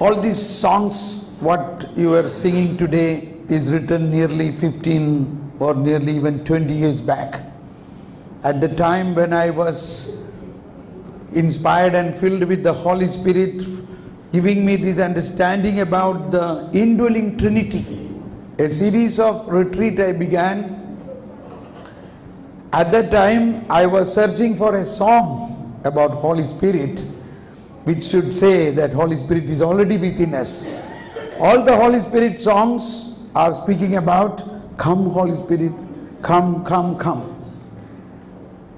All these songs, what you are singing today, is written nearly 15 or nearly even 20 years back. At the time when I was inspired and filled with the Holy Spirit, giving me this understanding about the indwelling Trinity, a series of retreat I began. At that time, I was searching for a song about Holy Spirit, which should say that Holy Spirit is already within us. All the Holy Spirit songs are speaking about, come Holy Spirit, come, come, come.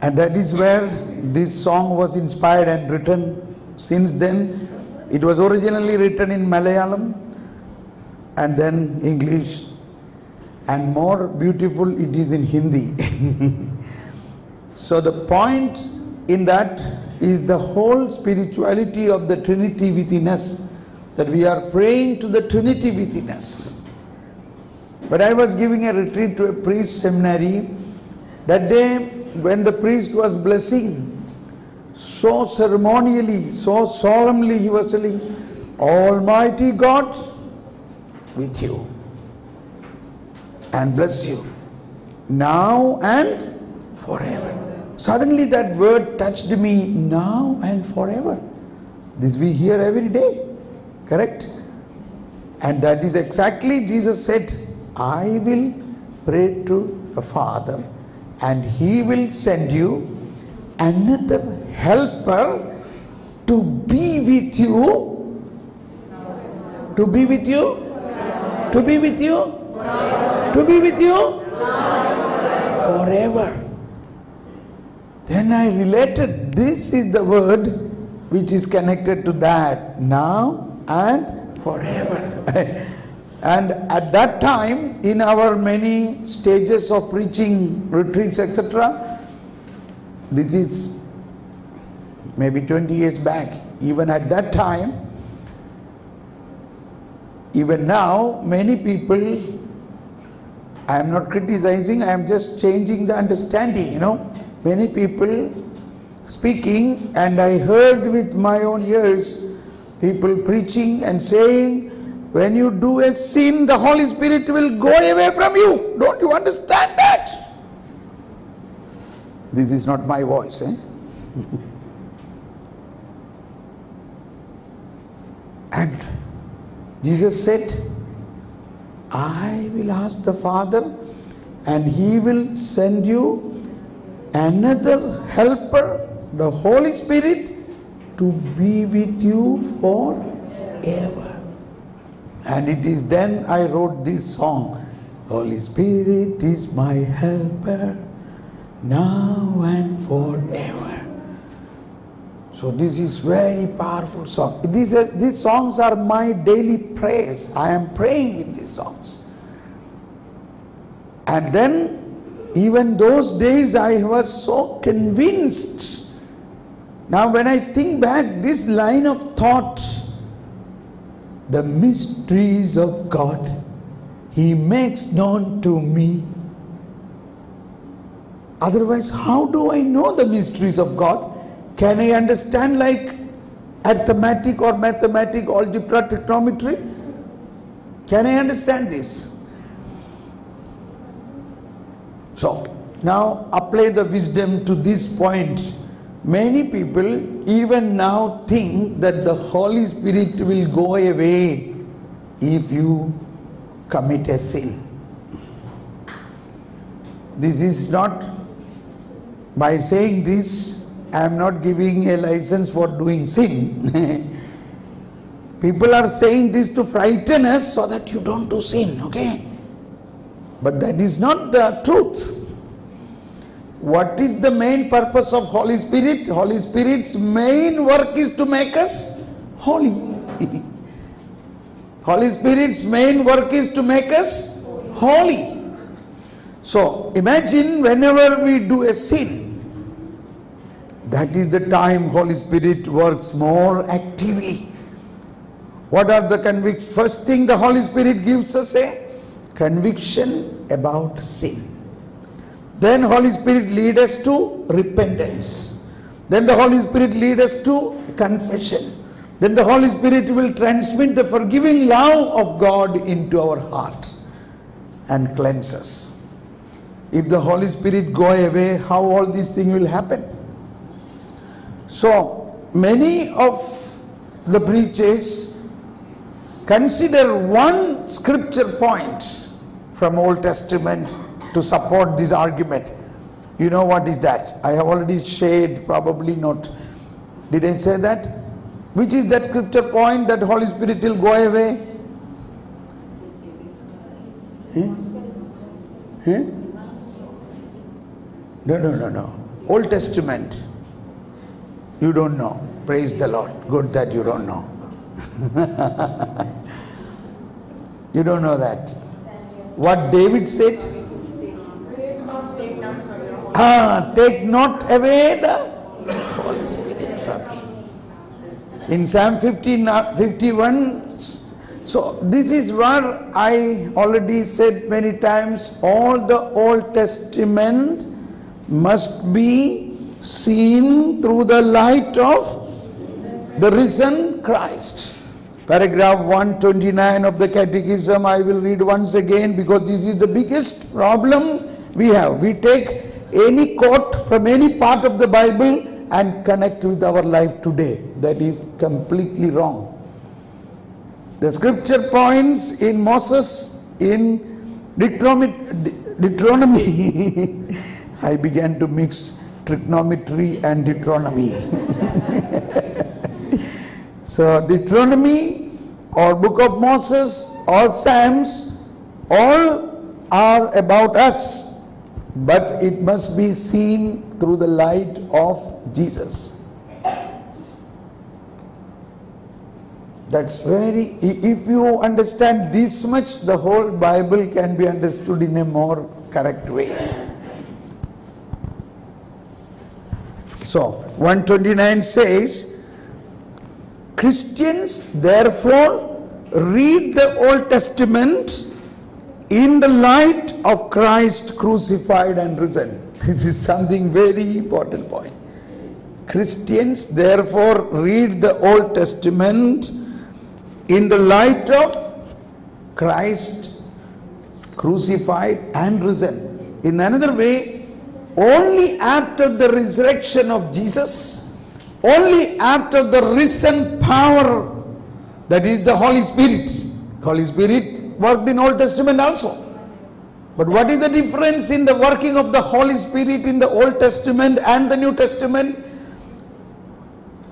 And that is where this song was inspired and written. Since then, it was originally written in Malayalam and then English, and more beautiful it is in Hindi. So the point in that is the whole spirituality of the Trinity within us, that we are praying to the Trinity within us. But I was giving a retreat to a priest seminary. That day when the priest was blessing, so ceremonially, so solemnly he was telling, Almighty God with you and bless you now and forever. Suddenly that word touched me, now and forever. This we hear every day, correct? And that is exactly Jesus said, I will pray to the Father and He will send you another helper to be with you. To be with you? To be with you? To be with you? Forever. Then I related, this is the word which is connected to that, now and forever. And at that time, in our many stages of preaching, retreats, etc., this is maybe 20 years back. Even at that time, even now, many people, I am not criticizing, I am just changing the understanding, you know. Many people speaking, and I heard with my own ears, people preaching and saying, when you do a sin, the Holy Spirit will go away from you. Don't you understand that? This is not my voice, eh? And Jesus said, I will ask the Father and He will send you another helper, the Holy Spirit, to be with you forever. And it is then I wrote this song, Holy Spirit is my helper, now and forever. So this is very powerful song. These songs are my daily prayers. I am praying with these songs. And then, even those days I was so convinced. Now when I think back, this line of thought, the mysteries of God, He makes known to me. Otherwise, how do I know the mysteries of God? Can I understand like arithmetic or mathematics, algebra, trigonometry? Can I understand this? So, now apply the wisdom to this point. Many people even now think that the Holy Spirit will go away if you commit a sin. This is not, by saying this, I am not giving a license for doing sin. People are saying this to frighten us so that you don't do sin, okay? But that is not the truth. What is the main purpose of Holy Spirit? Holy Spirit's main work is to make us holy. Holy Spirit's main work is to make us holy. So imagine whenever we do a sin, that is the time Holy Spirit works more actively. What are the convictions? First thing the Holy Spirit gives us a conviction about sin. Then Holy Spirit leads us to repentance. Then the Holy Spirit leads us to confession. then the Holy Spirit will transmit the forgiving love of God into our heart and cleanse us. If the Holy Spirit go away, how all these things will happen? So many of the preachers consider one scripture point from Old Testament to support this argument. You know what is that? I have already shared, probably not. Did I say that? Which is that scripture point that Holy Spirit will go away? No. Old Testament. You don't know. Praise the Lord. Good that you don't know. You don't know that. What David said? Take not away the Holy Spirit from me. In Psalm 51, so this is where I already said many times, all the Old Testament must be seen through the light of the risen Christ. Paragraph 129 of the Catechism, I will read once again because this is the biggest problem we have. We take any quote from any part of the Bible and connect with our life today. That is completely wrong. The scripture points in Moses, in Deuteronomy. I began to mix trigonometry and Deuteronomy. So Deuteronomy or Book of Moses or Psalms, all are about us. But it must be seen through the light of Jesus. That's very, if you understand this much, the whole Bible can be understood in a more correct way. So, 129 says, Christians therefore read the Old Testament in the light of Christ crucified and risen. This is something very important point. Christians therefore read the Old Testament in the light of Christ crucified and risen. In another way, only after the resurrection of Jesus, only after the risen power, that is the Holy Spirit. Holy Spirit worked in Old Testament also. But what is the difference in the working of the Holy Spirit in the Old Testament and the New Testament?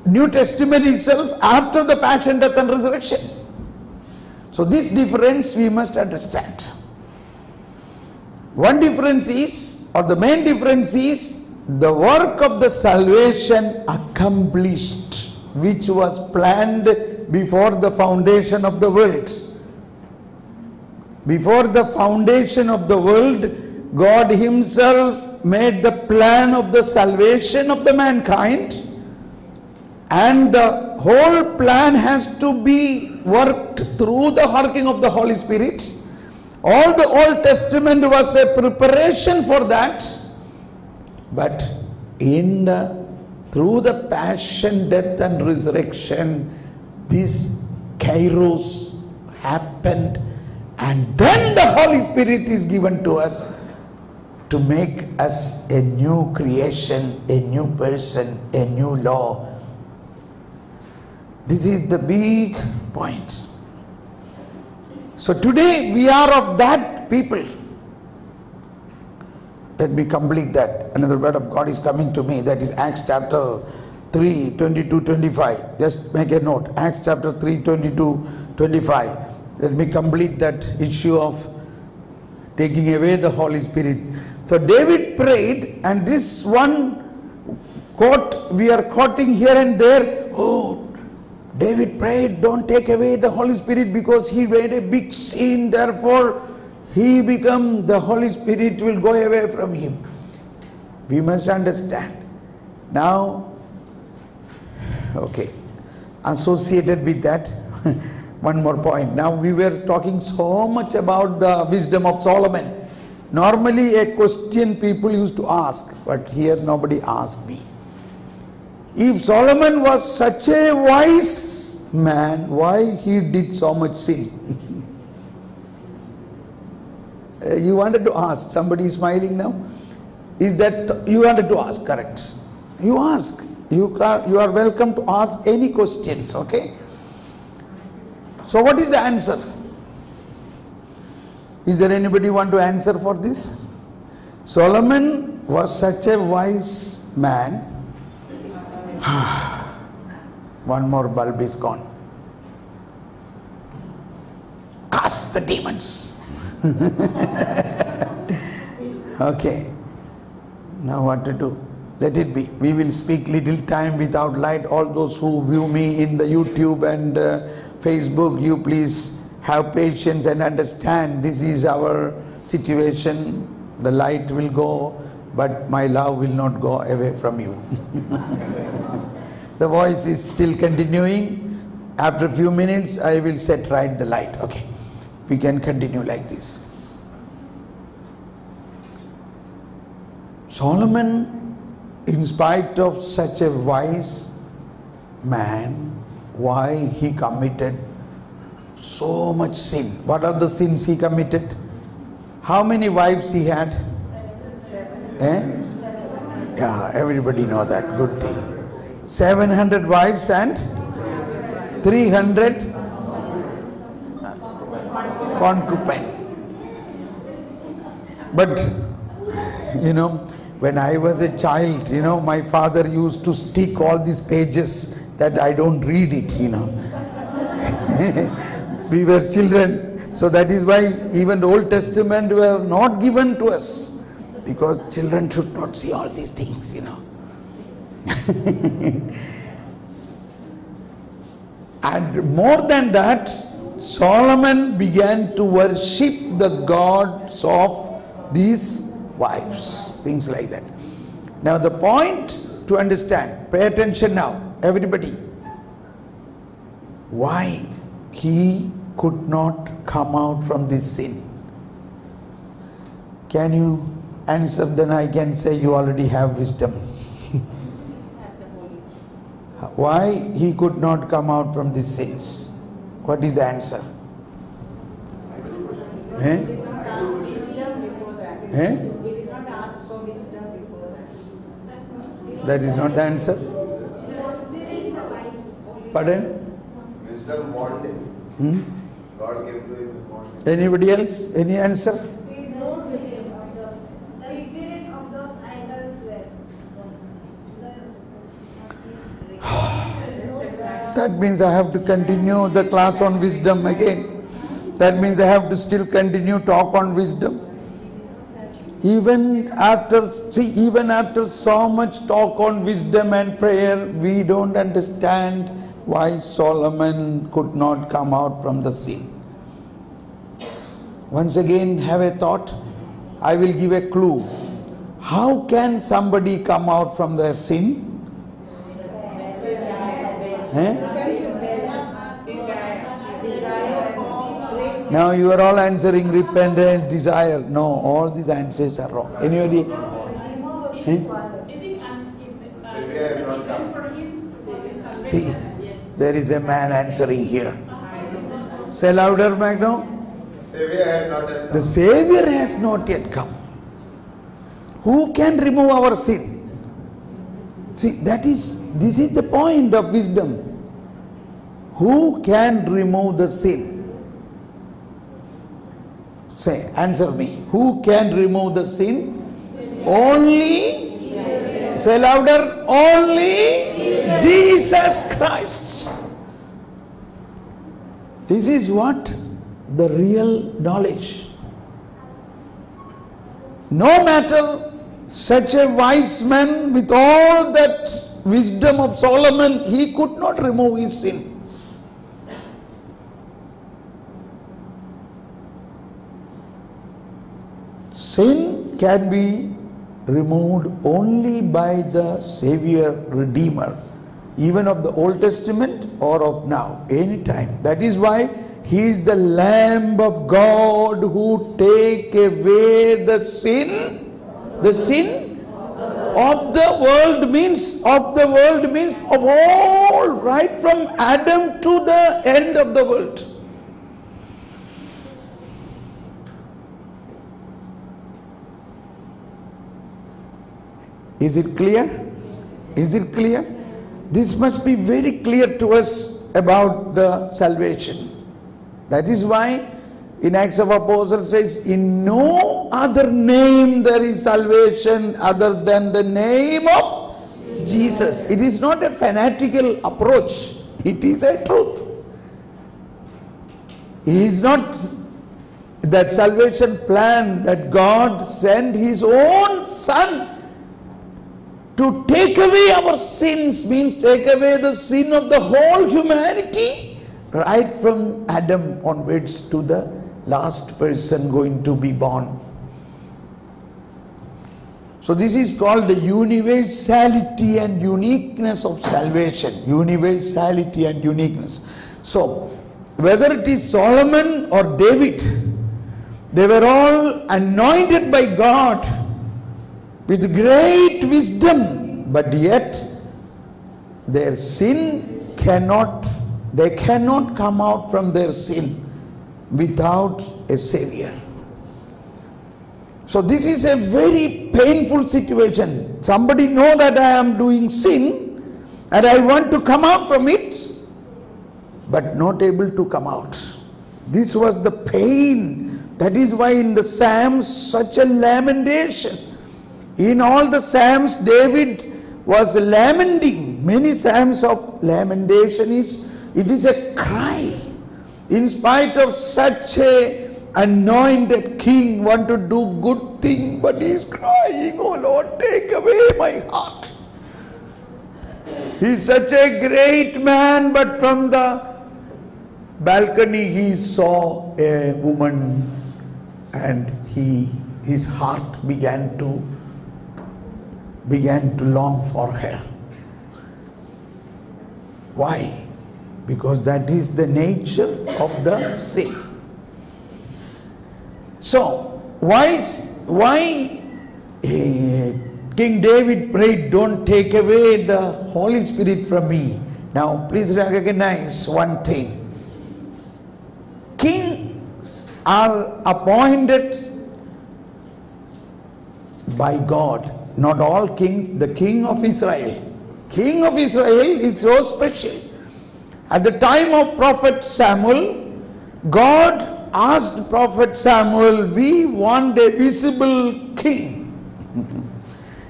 New Testament itself after the passion, death and resurrection. So this difference we must understand. One difference is, or the main difference is, the work of the salvation accomplished, which was planned before the foundation of the world. Before the foundation of the world, God Himself made the plan of the salvation of the mankind, and the whole plan has to be worked through the working of the Holy Spirit. All the Old Testament was a preparation for that, but through the passion, death and resurrection, this kairos happened. And then the Holy Spirit is given to us to make us a new creation, a new person, a new law. This is the big point. So today we are of that people. Let me complete that. Another word of God is coming to me. That is Acts chapter 3, 22-25. Just make a note. Acts chapter 3, 22-25. Let me complete that issue of taking away the Holy Spirit. So David prayed, and this one quote we are quoting here and there. Oh, David prayed, don't take away the Holy Spirit because he made a big sin, therefore the Holy Spirit will go away from him. We must understand. Now, okay, associated with that, one more point. Now we were talking so much about the wisdom of Solomon. Normally a question people used to ask, but here nobody asked me. If Solomon was such a wise man, why he did so much sin? You wanted to ask, somebody is smiling now. Is that you wanted to ask? Correct. You ask. You are welcome to ask any questions, okay? So what is the answer? Is there anybody want to answer for this? Solomon was such a wise man. One more bulb is gone. Cast the demons. Okay. Now what to do? Let it be. We will speak little time without light. All those who view me in the YouTube and Facebook, you please have patience and understand this is our situation. The light will go, but my love will not go away from you. The voice is still continuing. After a few minutes, I will set right the light. Okay, we can continue like this. Solomon, in spite of such a wise man, why he committed so much sin? What are the sins he committed? How many wives he had? Yeah, everybody know that. Good thing. 700 wives and 300 concubines. But, you know, when I was a child, you know, my father used to stick all these pages that I don't read it, you know. We were children. So that is why even the Old Testament were not given to us, because children should not see all these things, you know. And more than that, Solomon began to worship the gods of these wives, things like that. Now the point to understand, pay attention now, everybody. Why he could not come out from this sin? Can you answer? Then I can say you already have wisdom. Why he could not come out from these sins? What is the answer? That is not the answer. Pardon? Wisdom wanted. God gave to him. Anybody else? Any answer? The spirit of those idols were. That means I have to continue the class on wisdom again. That means I have to still continue talk on wisdom. Even after so much talk on wisdom and prayer, we don't understand why Solomon could not come out from the sin. Once again, have a thought. I will give a clue. How can somebody come out from their sin? Now you are all answering repentance, desire. No, all these answers are wrong. Anybody? See, there is a man answering here. Say louder, Magno. The Savior has not yet come. Who can remove our sin? See, this is the point of wisdom. Who can remove the sin? Say, answer me. Who can remove the sin? Only, say louder, only Jesus Christ. This is what the real knowledge. No matter such a wise man with all that wisdom of Solomon, he could not remove his sin. Sin can be removed only by the Savior, Redeemer, even of the Old Testament or of now, any time. That is why He is the Lamb of God who take away the sin Of the world means of all, right from Adam to the end of the world. Is it clear? Is it clear? This must be very clear to us about the salvation. That is why in Acts of Apostles says, in no other name there is salvation other than the name of Jesus. It is not a fanatical approach. It is a truth. It is not that salvation plan that God sent His own Son to take away our sins, means take away the sin of the whole humanity, right from Adam onwards to the last person going to be born. So this is called the universality and uniqueness of salvation. Universality and uniqueness. So whether it is Solomon or David, they were all anointed by God with great wisdom, but yet their sin they cannot come out from their sin without a Savior. So this is a very painful situation. Somebody know that I am doing sin and I want to come out from it, but not able to come out. This was the pain. That is why in the Psalms such a lamentation. In all the Psalms David was lamenting. Many Psalms of lamentation it is a cry. In spite of such a anointed king want to do good thing, but he is crying, oh Lord, take away my heart. He is such a great man, but from the balcony he saw a woman and his heart began to long for her. Why? Because that is the nature of the sin. So why King David prayed, don't take away the Holy Spirit from me. Now please recognize one thing. Kings are appointed by God. Not all kings. The King of Israel. King of Israel is so special. At the time of Prophet Samuel, God asked Prophet Samuel, we want a visible king.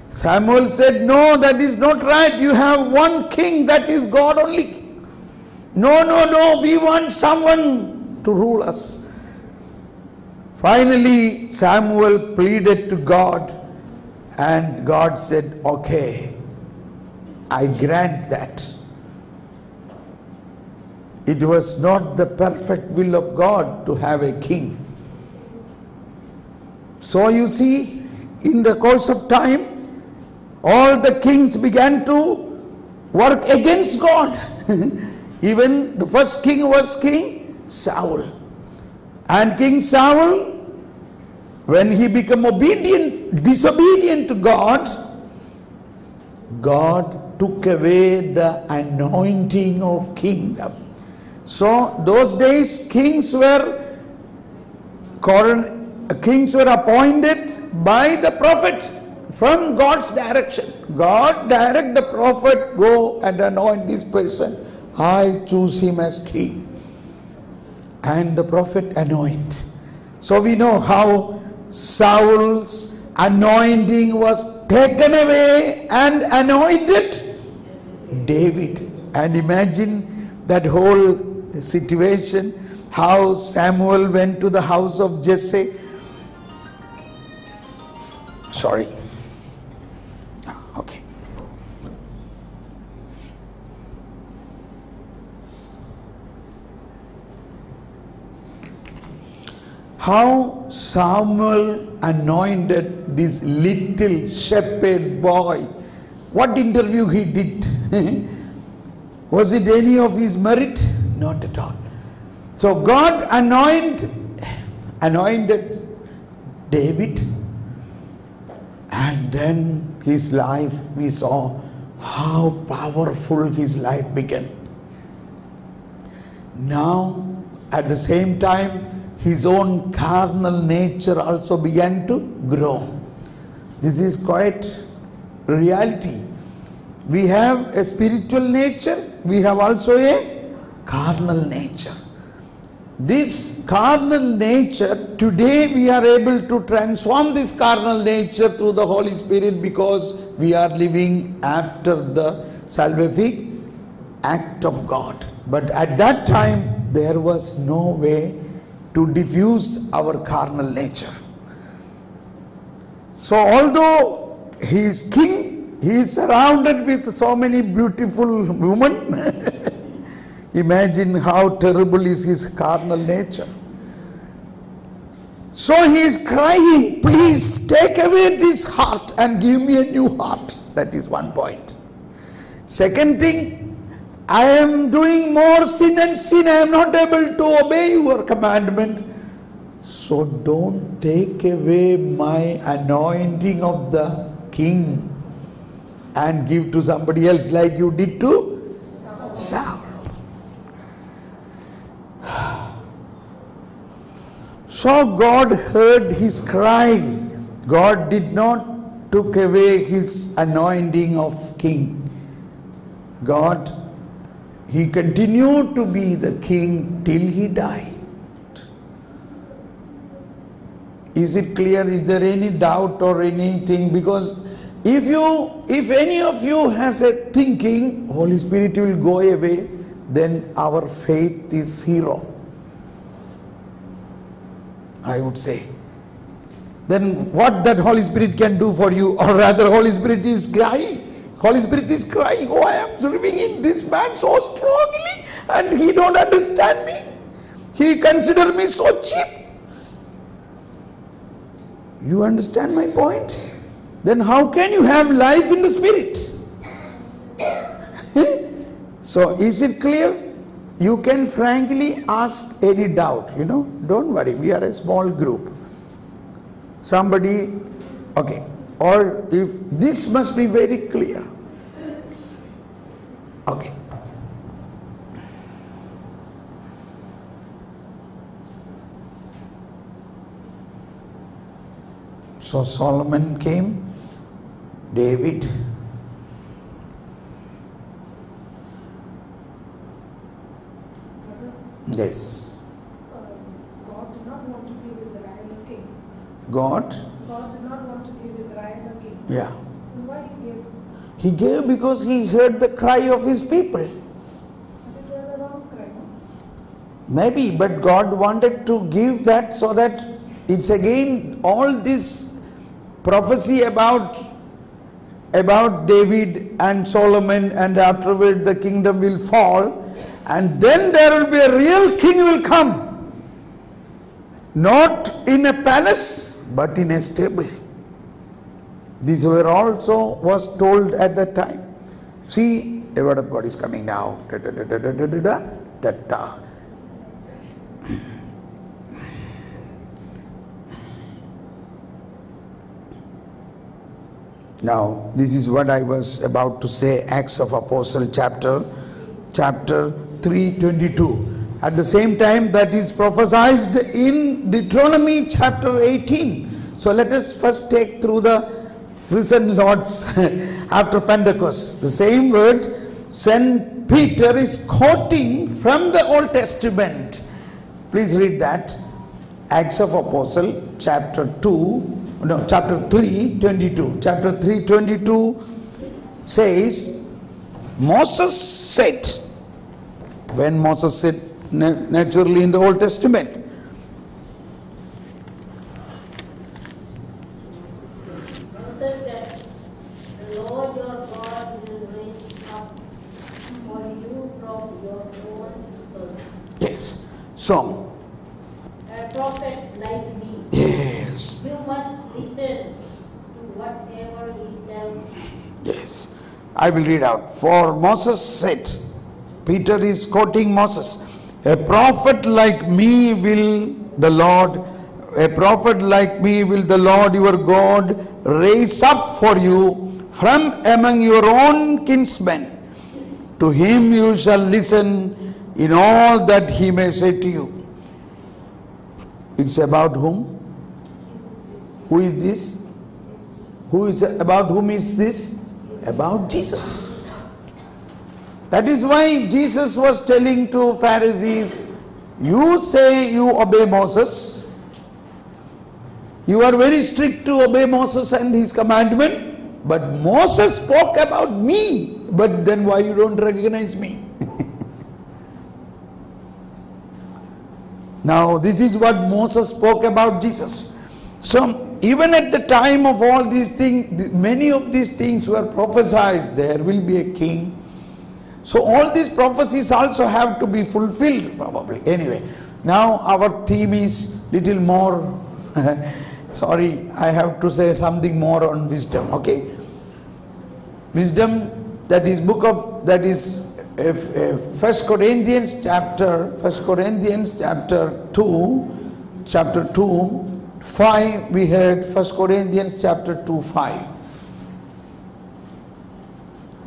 Samuel said, no, that is not right. You have one king, that is God only. No, we want someone to rule us. Finally, Samuel pleaded to God, and God said, okay, I grant that. It was not the perfect will of God to have a king. So you see, in the course of time, all the kings began to work against God. Even the first king was King Saul. And King Saul, when he became disobedient to God, God took away the anointing of kingdom. So those days kings were appointed by the prophet from God's direction. God direct the prophet, go and anoint this person. I choose him as king. And the prophet anoint. So we know how Saul's anointing was taken away and anointed David. And imagine that whole situation, how Samuel went to the house of Jesse. Sorry. Okay. How Samuel anointed this little shepherd boy. What interview he did? Was it any of his merit? Not at all. So God anointed David, and then his life, we saw how powerful his life became. Now, at the same time, his own carnal nature also began to grow. This is quite reality. We have a spiritual nature, we have also a carnal nature. This carnal nature, today we are able to transform this carnal nature through the Holy Spirit, because we are living after the salvific act of God. But at that time, there was no way to diffuse our carnal nature. So although he is king, he is surrounded with so many beautiful women. Imagine how terrible is his carnal nature. So he is crying, please take away this heart and give me a new heart. That is one point. Second thing, I am doing more sin and sin. I am not able to obey your commandment. So don't take away my anointing of the king and give to somebody else like you did to Saul. So God heard his cry. God did not took away his anointing of king. He continued to be the king till he died. Is it clear? Is there any doubt or anything? Because if any of you has a thinking, Holy Spirit will go away, then our faith is zero, I would say. Then what that Holy Spirit can do for you? Or rather, Holy Spirit is crying. Holy Spirit is crying, oh, I am living in this man so strongly and he don't understand me. He consider me so cheap. You understand my point? Then how can you have life in the Spirit? So is it clear? You can frankly ask any doubt, don't worry, we are a small group. Somebody, okay, or if this must be very clear. Okay. So Solomon came, David, yes. God did not want to give Israel a king. God did not want to give Israel a king. Yeah. Why he gave? He gave because he heard the cry of his people. But it was a wrong cry. Maybe, but God wanted to give that so that it's again all this prophecy about David and Solomon, and afterward the kingdom will fall, and then there will be a real king will come, not in a palace but in a stable. These were also was told at that time. See, the word of God is coming now. Da, da, da, da, da, da, da, da, da. Now, this is what I was about to say, Acts of Apostle chapter 3:22. At the same time, that is prophesied in Deuteronomy chapter 18. So let us first take through the risen Lord's after Pentecost. The same word St. Peter is quoting from the Old Testament. Please read that. Acts of Apostle chapter 3:22. Chapter 3:22 says, Moses said, when Moses said, naturally in the Old Testament, Moses said, the Lord your God will raise up for you from your own earth yes. So, a prophet like me. yes. You must listen to whatever he tells you. Yes. I will read out. For Moses said, Peter is quoting Moses, a prophet like me will the Lord your God raise up for you from among your own kinsmen. To him you shall listen in all that he may say to you. It's about whom? Who is this? About whom is this? About Jesus. That is why Jesus was telling to Pharisees, you say you obey Moses. You are very strict to obey Moses and his commandment. But Moses spoke about me. But then why you don't recognize me? Now this is what Moses spoke about Jesus. So even at the time of all these things, many of these things were prophesied. There will be a king. So all these prophecies also have to be fulfilled probably. Anyway, now our theme is little more, sorry, I have to say something more on wisdom, okay? Wisdom, that is 1 Corinthians chapter 2, 5, we heard 1 Corinthians chapter 2, 5.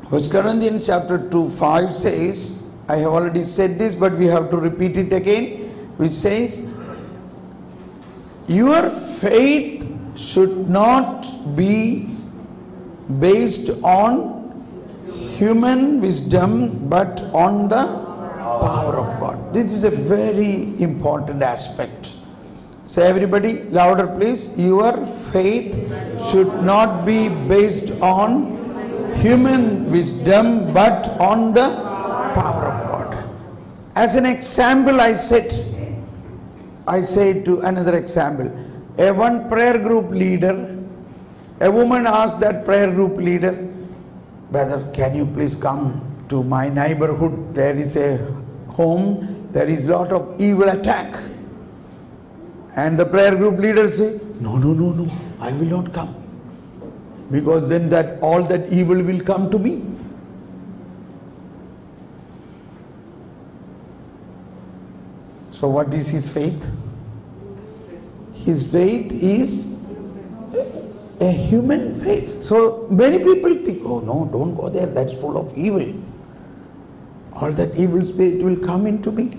1 Corinthians chapter 2, 5 says, I have already said this, but we have to repeat it again, which says, your faith should not be based on human wisdom, but on the power of God. This is a very important aspect. Say everybody, louder please. Your faith should not be based on human wisdom, but on the power of God. As an example, I say to another example. One prayer group leader, a woman asked that prayer group leader, brother, can you please come to my neighborhood? There is a home, there is a lot of evil attack. And the prayer group leader say, no, I will not come. Because then all that evil will come to me. So what is his faith? His faith is a human faith. So many people think, oh no, don't go there, that's full of evil. All that evil spirit will come into me.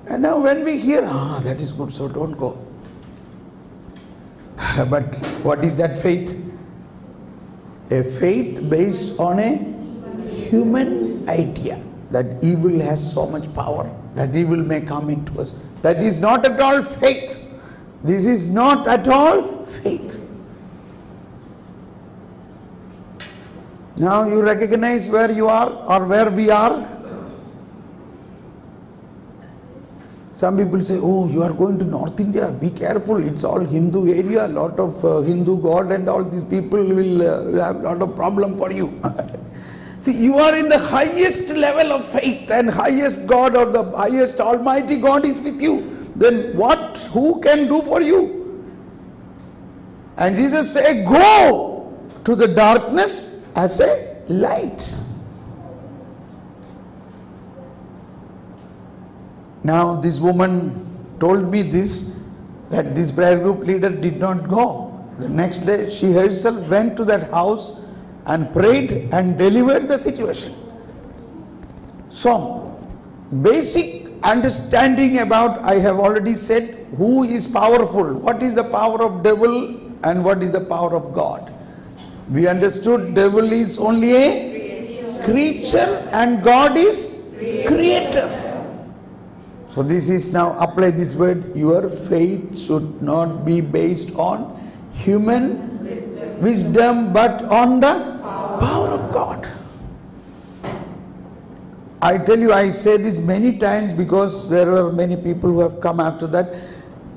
And now when we hear, that is good, so don't go. But what is that faith? A faith based on a human idea that evil has so much power, that evil may come into us. That is not at all faith. This is not at all faith. Now you recognize where you are or where we are? Some people say, oh, you are going to North India, be careful, it's all Hindu area, lot of Hindu god and all these people will have a lot of problem for you. See, you are in the highest level of faith and highest God or the highest Almighty God is with you. Then who can do for you? And Jesus said, go to the darkness as a light. Now this woman told me this, that this prayer group leader did not go. The next day she herself went to that house and prayed and delivered the situation. So basic understanding about, I have already said, who is powerful, what is the power of devil and what is the power of God. We understood devil is only a creature and God is creator. So this is now, apply this word, your faith should not be based on human wisdom but on the power of God. I tell you, I say this many times because there were many people who have come after that.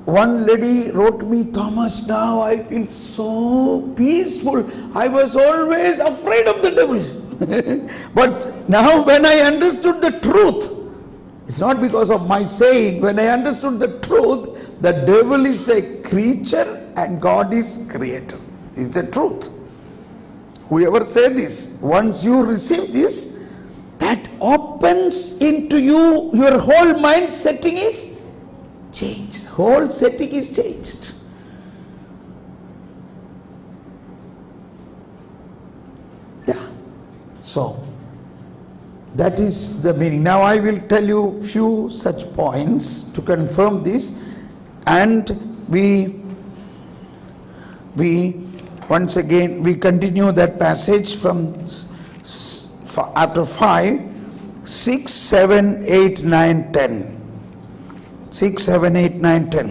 One lady wrote me, Thomas, now I feel so peaceful. I was always afraid of the devil. But now when I understood the truth, it's not because of my saying, when I understood the truth, the devil is a creature and God is creator. It's the truth. Whoever said this, once you receive this, that opens into you, your whole mind setting is changed. Whole setting is changed. So that is the meaning. Now I will tell you few such points to confirm this, and we once again we continue that passage from after 5, 6, 7, 8, 9, 10. 6, 7, 8, 9, 10.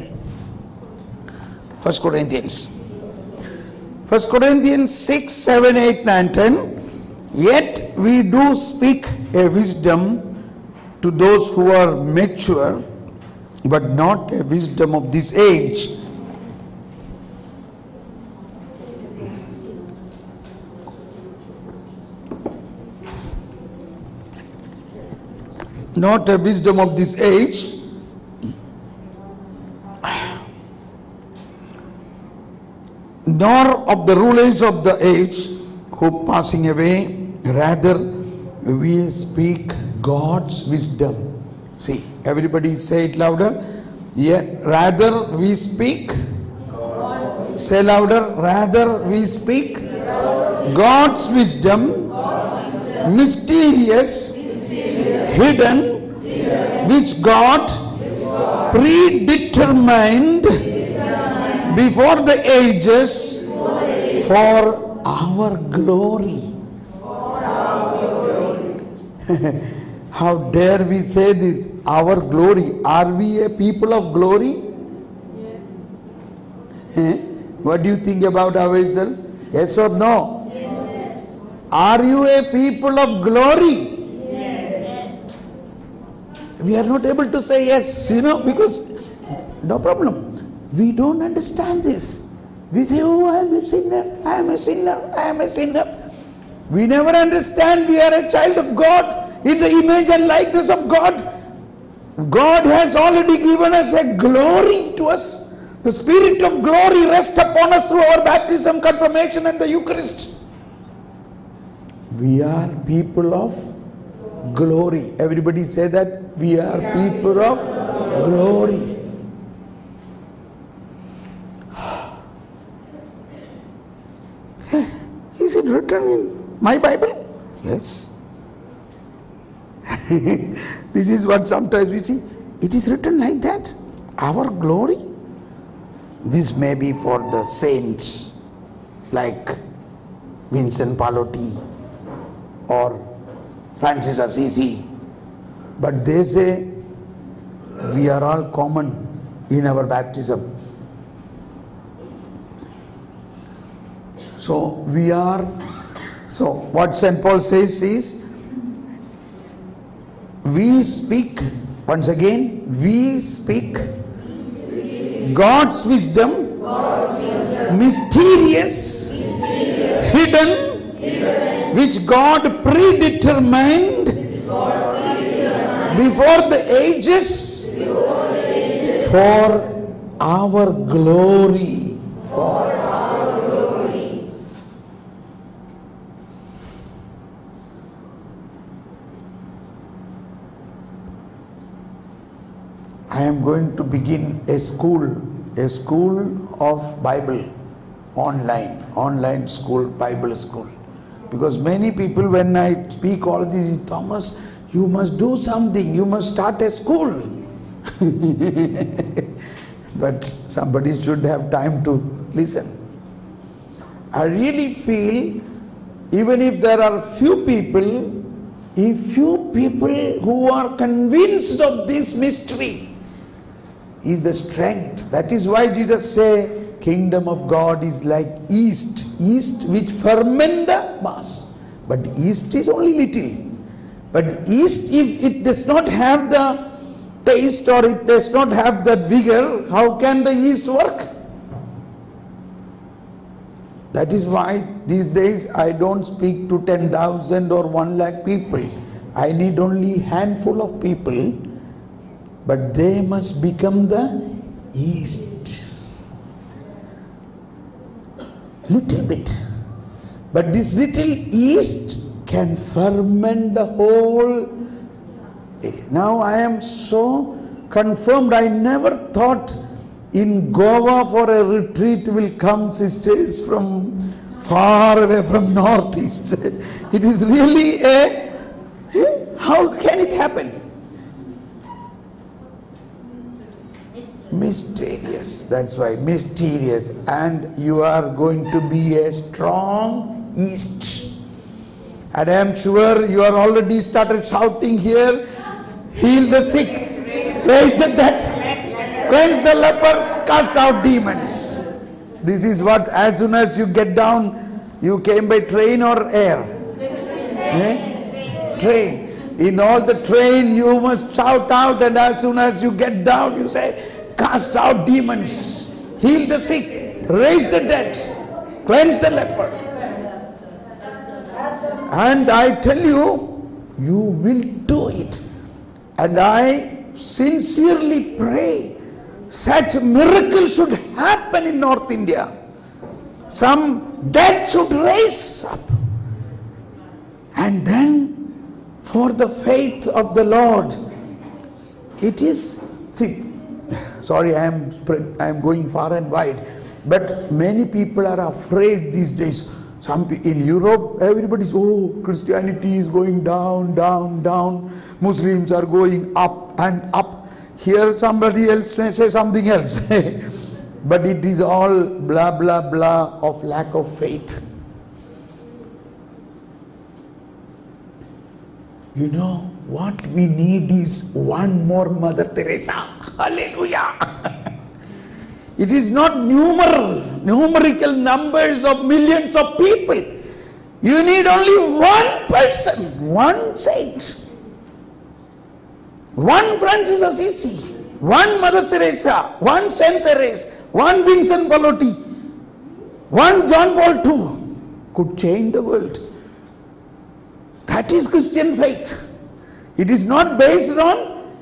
1 Corinthians. 1 Corinthians 6, 7, 8, 9, 10. Yet we do speak a wisdom to those who are mature, but not a wisdom of this age. Not a wisdom of this age, nor of the rulers of the age who passing away. Rather, we speak God's wisdom. See, everybody say it louder. Yeah, rather we speak. Say louder. Rather we speak God's wisdom, mysterious, hidden, which God predetermined before the ages for our glory. How dare we say this? Our glory. Are we a people of glory? Yes. What do you think about ourselves? Yes or no? Yes. Are you a people of glory? Yes. We are not able to say yes, because no problem. We don't understand this. We say, oh, I am a sinner, I am a sinner, I am a sinner. We never understand we are a child of God, in the image and likeness of God. God has already given us a glory to us. The Spirit of glory rests upon us through our baptism, confirmation and the Eucharist. We are people of glory. Everybody say that. We are people of glory. Is it written in my Bible? Yes. This is what sometimes we see. It is written like that. Our glory. This may be for the saints like Vincent Pallotti or Francis Assisi. But they say we are all common in our baptism. So what St. Paul says is, we speak, once again, we speak God's wisdom, mysterious, hidden, which God predetermined before the ages for our glory. I am going to begin a school of Bible, online school, Bible school. Because many people, when I speak all this, Thomas, you must do something, you must start a school. But somebody should have time to listen. I really feel, even if there are few people who are convinced of this mystery, is the strength. That is why Jesus say, kingdom of God is like yeast which ferment the mass. But yeast is only little. But yeast, if it does not have the taste or it does not have that vigor, how can the yeast work? That is why these days I don't speak to 10,000 or 1 lakh people. I need only handful of people. But they must become the yeast. Little bit. But this little yeast can ferment the whole area. Now I am so confirmed. I never thought in Goa for a retreat will come sisters from far away from northeast. It is really how can it happen? Mysterious. That's why, mysterious. And you are going to be a strong east. And I am sure you are already started shouting here, heal the sick, raise the dead, cleanse the leper, cast out demons. This is what, as soon as you get down, you came by train or air? Train. In all the train you must shout out, and as soon as you get down you say, cast out demons, heal the sick, raise the dead, cleanse the leper. And I tell you, you will do it. And I sincerely pray such miracles should happen in North India. Some dead should raise up. And then for the faith of the Lord, it is, see, sorry, I am going far and wide, but many people are afraid these days. In Europe, everybody is, oh, Christianity is going down, down, down. Muslims are going up and up. Here somebody else may say something else. But it is all blah, blah, blah of lack of faith. You know, what we need is one more Mother Teresa. Hallelujah. It is not numerical numbers of millions of people. You need only one person, one saint, one Francis Assisi, one Mother Teresa, one Saint Therese, one Vincent Pallotti, one John Paul II could change the world. That is Christian faith. It is not based on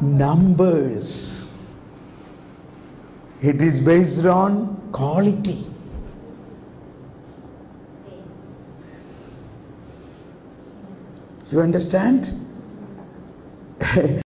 numbers. It is based on quality. You understand?